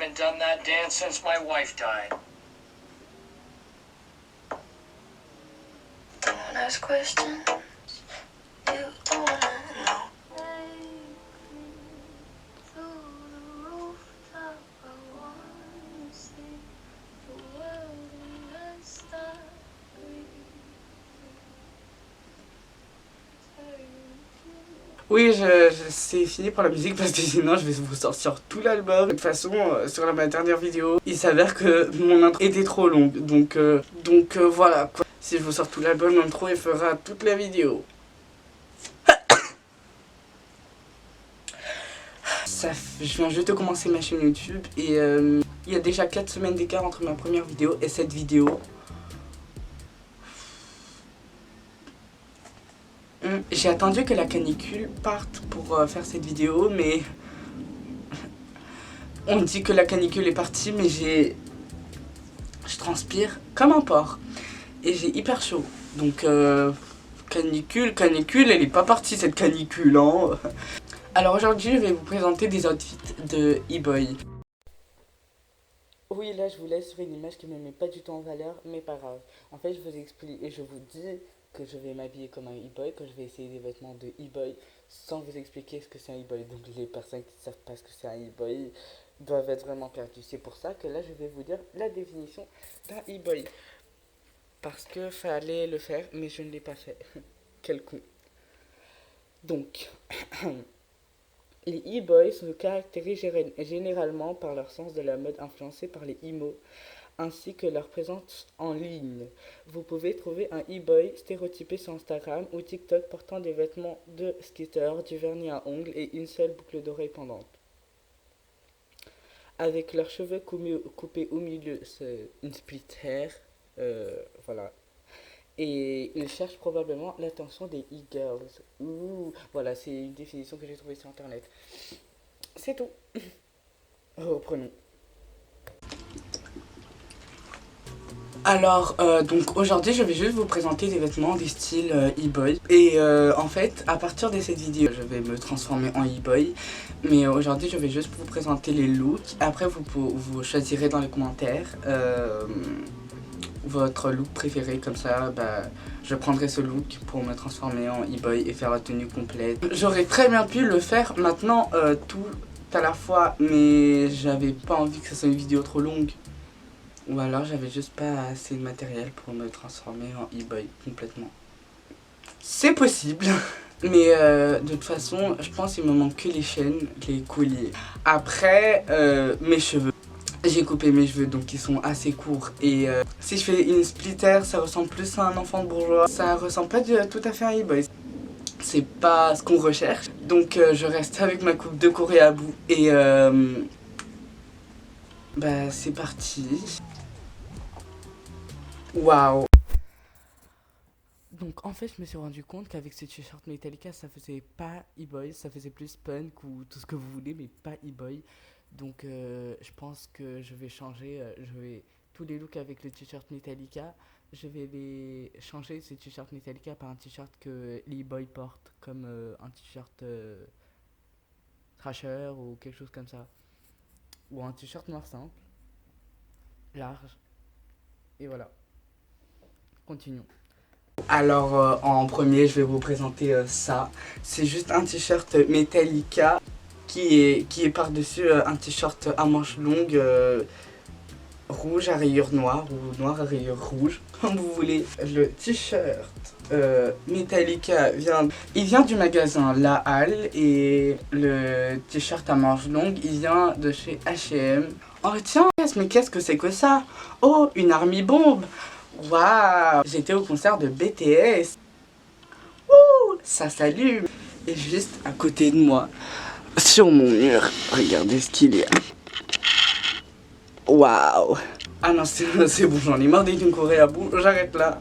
haven't done that dance since my wife died. Don't ask questions you don't wanna know. Oui, c'est fini pour la musique parce que sinon je vais vous sortir tout l'album. De toute façon, sur ma dernière vidéo, il s'avère que mon intro était trop longue. Donc voilà quoi. Si je vous sors tout l'album, l'intro il fera toute la vidéo. Je viens juste de commencer ma chaîne YouTube et il y a déjà 4 semaines d'écart entre ma première vidéo et cette vidéo. J'ai attendu que la canicule parte pour faire cette vidéo, mais on dit que la canicule est partie, mais je transpire comme un porc et j'ai hyper chaud. Donc canicule, elle est pas partie cette canicule, hein. Alors aujourd'hui, je vais vous présenter des outfits de e-boy. Oui, là je vous laisse sur une image qui ne me met pas du tout en valeur, mais pas grave. En fait, je vous explique et je vous dis que je vais m'habiller comme un e-boy, que je vais essayer des vêtements de e-boy sans vous expliquer ce que c'est un e-boy. Donc les personnes qui ne savent pas ce que c'est un e-boy doivent être vraiment perdues. C'est pour ça que là je vais vous dire la définition d'un e-boy. Parce que fallait le faire, mais je ne l'ai pas fait. Quel con. Donc, les e-boys se caractérisent généralement par leur sens de la mode influencé par les emo, ainsi que leur présence en ligne. Vous pouvez trouver un e-boy stéréotypé sur Instagram ou TikTok portant des vêtements de skater, du vernis à ongles et une seule boucle d'oreille pendante. Avec leurs cheveux coupés au milieu, c'est une split hair, voilà. Et ils cherchent probablement l'attention des e-girls. Voilà, c'est une définition que j'ai trouvée sur internet. C'est tout. Reprenons. Alors, donc aujourd'hui, je vais juste vous présenter des vêtements des styles e-boy. Et en fait, à partir de cette vidéo, je vais me transformer en e-boy. Mais aujourd'hui, je vais juste vous présenter les looks. Après, vous choisirez dans les commentaires votre look préféré. Comme ça, je prendrai ce look pour me transformer en e-boy et faire la tenue complète. J'aurais très bien pu le faire maintenant tout à la fois, mais j'avais pas envie que ce soit une vidéo trop longue. Ou alors j'avais juste pas assez de matériel pour me transformer en e-boy complètement. C'est possible. Mais de toute façon, je pense qu'il me manque que les chaînes, les colliers. Après, mes cheveux. J'ai coupé mes cheveux donc ils sont assez courts. Et si je fais une splitter, ça ressemble plus à un enfant de bourgeois. Ça ressemble pas tout à fait à un e-boy. C'est pas ce qu'on recherche. Donc je reste avec ma coupe de Corée à bout. Et c'est parti. Waouh. Donc en fait je me suis rendu compte qu'avec ce t-shirt Metallica ça faisait pas e-boy, ça faisait plus punk ou tout ce que vous voulez mais pas e-boy. Donc je pense que je vais changer, tous les looks avec le t-shirt Metallica, je vais les changer ce t-shirt Metallica par un t-shirt que les e-boys portent comme un t-shirt Thrasher ou quelque chose comme ça. Ou un t-shirt noir simple, large, et voilà. Continuons. Alors en premier je vais vous présenter ça. C'est juste un t-shirt Metallica qui est par-dessus un t-shirt à manches longues rouge à rayures noires ou noir à rayures rouges, comme vous voulez. Le t-shirt Metallica vient du magasin La Halle et le t-shirt à manches longues il vient de chez H&M. Oh tiens, mais qu'est-ce que c'est que ça? Oh, une army bombe. Waouh! J'étais au concert de BTS. Ouh, ça s'allume. Et juste à côté de moi, sur mon mur, regardez ce qu'il y a. Waouh! Ah non, c'est bon, j'en ai marre d'être une Corée à bout. J'arrête là.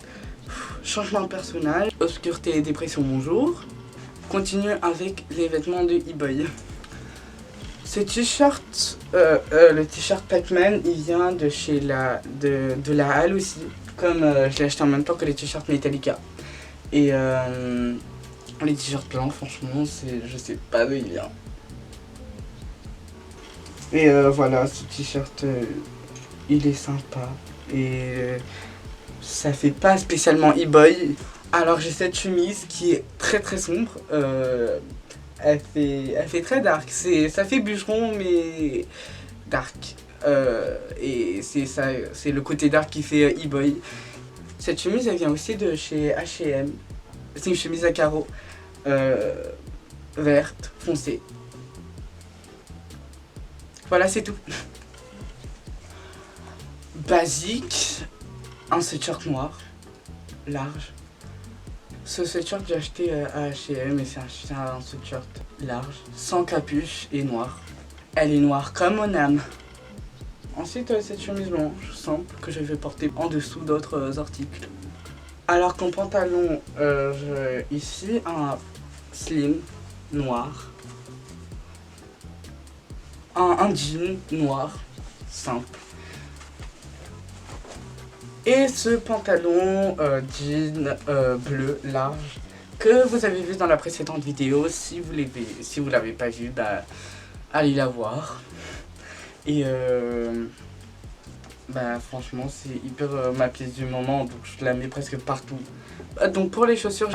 Changement de personnage. Obscurité et dépression, bonjour. Continue avec les vêtements de e-boy. Ce t-shirt, le t-shirt Pac-Man, il vient de chez la Halle aussi. Comme je l'ai acheté en même temps que les t-shirts Metallica. Et les t-shirts blancs, franchement, je sais pas d'où il vient. Et voilà, ce t-shirt, il est sympa. Et ça fait pas spécialement e-boy. Alors j'ai cette chemise qui est très très sombre. Elle fait très dark. Ça fait bûcheron mais dark. Et c'est ça, c'est le côté dark qui fait e-boy. Cette chemise elle vient aussi de chez H&M. C'est une chemise à carreaux verte foncée. Voilà, c'est tout. Basique, un sweatshirt noir, large. Ce sweatshirt j'ai acheté à H&M et c'est un sweatshirt large, sans capuche et noir. Elle est noire comme mon âme. Ensuite cette chemise blanche simple que je vais porter en dessous d'autres articles. Alors qu'en pantalon, ici un slim noir, un jean noir simple. Et ce pantalon jean bleu large que vous avez vu dans la précédente vidéo. Si vous l'avez pas vu, bah allez la voir. Et bah franchement c'est hyper ma pièce du moment, donc je la mets presque partout. Donc pour les chaussures,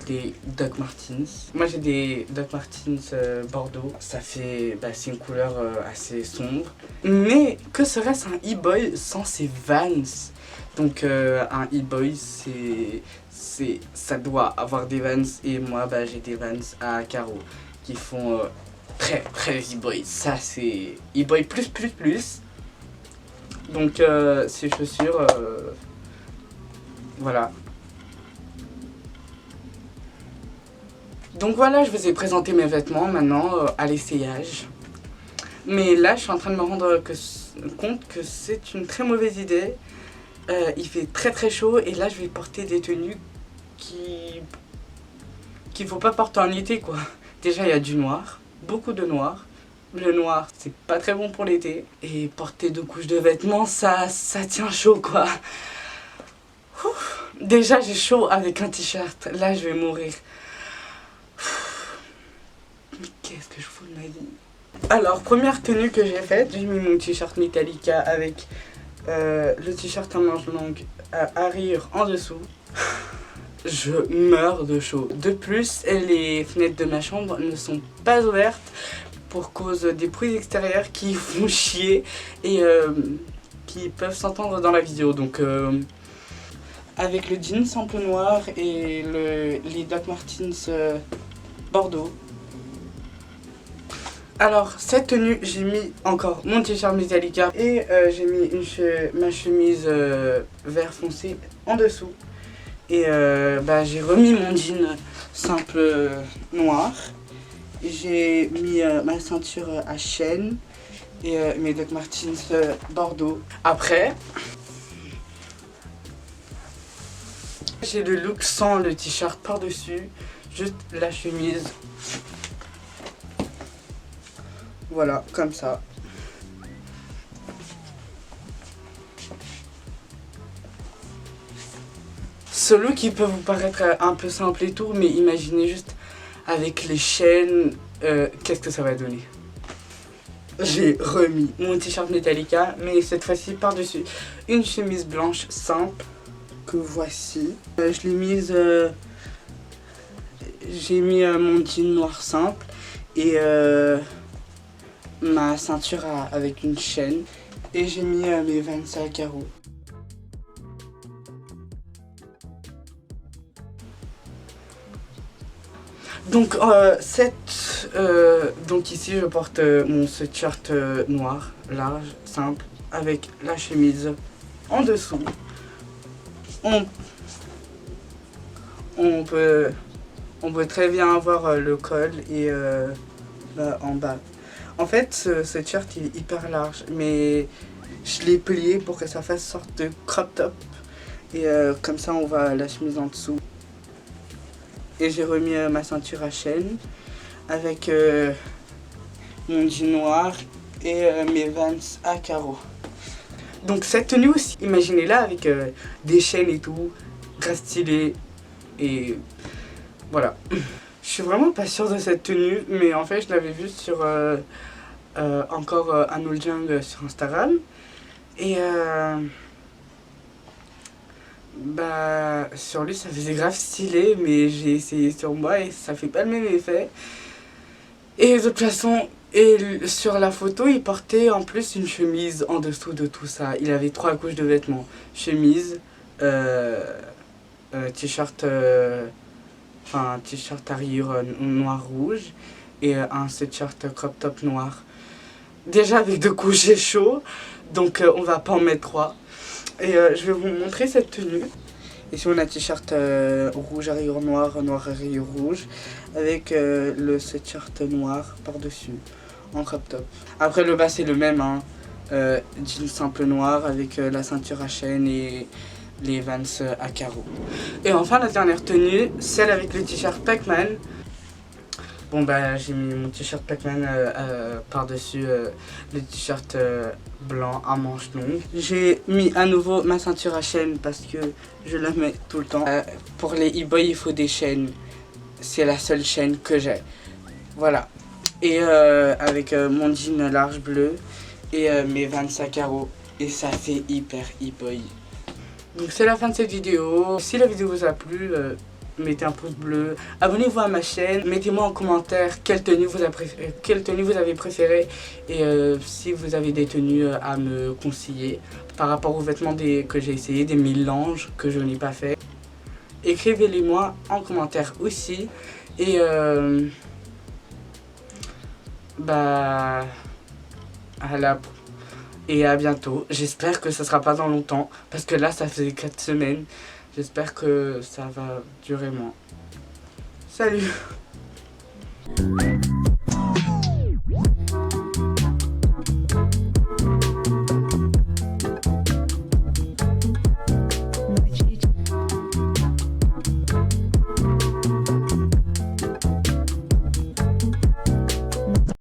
des Doc Martens. Moi j'ai des Doc Martens Bordeaux. Ça fait, c'est une couleur assez sombre. Mais que serait-ce un e-boy sans ses Vans? Donc un e-boy ça doit avoir des Vans. Et moi j'ai des Vans à carreaux qui font très très e-boy. Ça c'est e-boy plus. Donc ces chaussures, voilà. Donc voilà, je vous ai présenté mes vêtements maintenant à l'essayage. Mais là, je suis en train de me rendre compte que c'est une très mauvaise idée. Il fait très très chaud et là, je vais porter des tenues qu'il faut pas porter en été, quoi. Déjà, il y a du noir, beaucoup de noir. Le noir, c'est pas très bon pour l'été. Et porter 2 couches de vêtements, ça tient chaud, quoi. Ouf. Déjà, j'ai chaud avec un t-shirt. Là, je vais mourir. Mais qu'est-ce que je fous de ma vie? Alors, première tenue que j'ai faite, j'ai mis mon t-shirt Metallica avec le t-shirt à manches longues à rire en dessous. Je meurs de chaud. De plus, les fenêtres de ma chambre ne sont pas ouvertes pour cause des bruits extérieurs qui font chier et qui peuvent s'entendre dans la vidéo. Donc, avec le jean simple noir et les Doc Martens Bordeaux. Alors, cette tenue, j'ai mis encore mon t-shirt Metallica et j'ai mis ma chemise vert foncé en dessous. Et j'ai remis mon jean simple noir. J'ai mis ma ceinture à chaîne et mes Doc Martens Bordeaux. Après, j'ai le look sans le t-shirt par-dessus, juste la chemise. Voilà, comme ça. Ce look qui peut vous paraître un peu simple et tout, mais imaginez juste avec les chaînes, qu'est-ce que ça va donner. J'ai remis mon t-shirt Metallica, mais cette fois-ci par-dessus une chemise blanche simple que voici. Je l'ai mise, j'ai mis mon jean noir simple et ma ceinture avec une chaîne et j'ai mis mes Vans à carreaux. Donc donc ici je porte mon sweatshirt noir large simple avec la chemise en dessous. On peut très bien avoir le col et en bas. En fait, ce sweatshirt il est hyper large, mais je l'ai plié pour que ça fasse sorte de crop top. Et comme ça, on voit la chemise en dessous. Et j'ai remis ma ceinture à chaîne avec mon jean noir et mes Vans à carreaux. Donc cette tenue aussi, imaginez-la avec des chaînes et tout, très stylé. Et voilà. Je suis vraiment pas sûre de cette tenue, mais en fait je l'avais vue sur encore Anul Jung sur Instagram. Et bah sur lui ça faisait grave stylé, mais j'ai essayé sur moi et ça fait pas le même effet. Et de toute façon, sur la photo il portait en plus une chemise en dessous de tout ça. Il avait 3 couches de vêtements: chemise, t-shirt, enfin t-shirt à rayures noir rouge et un sweatshirt crop top noir. Déjà avec 2 couches j'ai chaud, donc on va pas en mettre 3. Et je vais vous montrer cette tenue. Ici on a un t-shirt rouge à rayures noires, noir à rayures rouges, avec le sweatshirt noir par-dessus, en crop top. Après le bas c'est le même, hein. Jean simple noir avec la ceinture à chaîne et les Vans à carreaux. Et enfin la dernière tenue, celle avec le t-shirt Pac-Man. Bon bah j'ai mis mon t-shirt Pac-Man par-dessus le t-shirt blanc à manches longues. J'ai mis à nouveau ma ceinture à chaîne parce que je la mets tout le temps. Pour les e-boys il faut des chaînes. C'est la seule chaîne que j'ai. Voilà. Et avec mon jean large bleu et mes Vans à carreaux. Et ça fait hyper e-boy. Donc c'est la fin de cette vidéo. Si la vidéo vous a plu, mettez un pouce bleu, abonnez-vous à ma chaîne, mettez-moi en commentaire quelle tenue vous avez préférée et si vous avez des tenues à me conseiller par rapport aux vêtements que j'ai essayé, des mélanges que je n'ai pas fait. Écrivez-les-moi en commentaire aussi et bah à bientôt. J'espère que ça sera pas dans longtemps parce que là ça fait 4 semaines. J'espère que ça va durer moins. Salut!